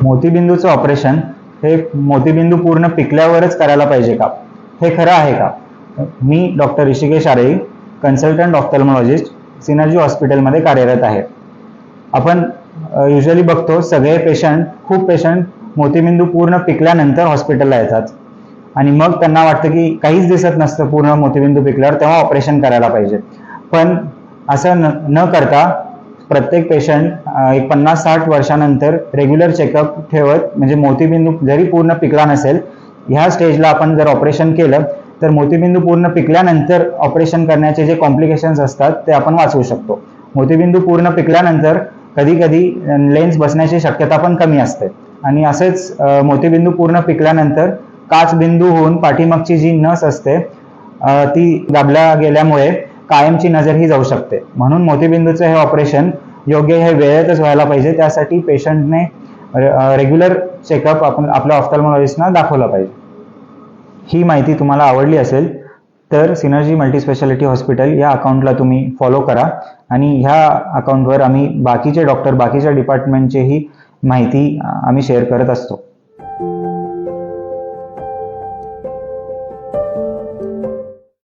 मोतीबिंदूचं operation हे मोतीबिंदू पूर्ण पिकल्यावरच करायला पाहिजे का, हे खरं आहे का? मी डॉक्टर ऋषिकेश आरे, कन्सल्टंट ऑफ्थॅल्मॉलॉजिस्ट, सिनर्जी हॉस्पिटलमध्ये कार्यरत आहे. आपण युजली बघतो खूप पेशंट मोतीबिंदू पूर्ण पिकल्यानंतर हॉस्पिटलला येतात आणि मग त्यांना वाटतं की काहीच दिसत नसतं पूर्ण मोतीबिंदू पिकल्यावर, तेव्हा ऑपरेशन करायला पाहिजे. पण असं न करता प्रत्येक पेशंट 50-60 वर्षानंतर रेग्युलर चेकअप ठेवत, म्हणजे मोतीबिंदू जरी पूर्ण पिकला नसेल ह्या स्टेजला आपण जर ऑपरेशन केलं तर मोतीबिंदू पूर्ण पिकल्यानंतर ऑपरेशन करण्याचे जे कॉम्प्लिकेशन्स असतात ते आपण वाचवू शकतो. मोतीबिंदू पूर्ण पिकल्यानंतर कधी कधी लेन्स बसण्याची शक्यता पण कमी असते आणि असेच मोतीबिंदू पूर्ण पिकल्यानंतर काचबिंदू होऊन पाठीमागची जी नस असते ती दाबल्या गेल्यामुळे कायमची नजर ही जाऊ शकते. म्हणून मोतीबिंदूचं हे ऑपरेशन योग्य हे वेळेतच व्हायला पाहिजे. त्यासाठी पेशंटने रेग्युलर चेकअप आपण आपल्या ऑफ्थॅल्मॉलॉजिस्टना दाखवला पाहिजे. ही माहिती तुम्हाला आवडली असेल तर सिनर्जी मल्टीस्पेशालिटी हॉस्पिटल या अकाउंटला तुम्ही फॉलो करा आणि ह्या अकाउंटवर आम्ही बाकीचे डॉक्टर, बाकीच्या डिपार्टमेंटचेही माहिती आम्ही शेअर करत असतो.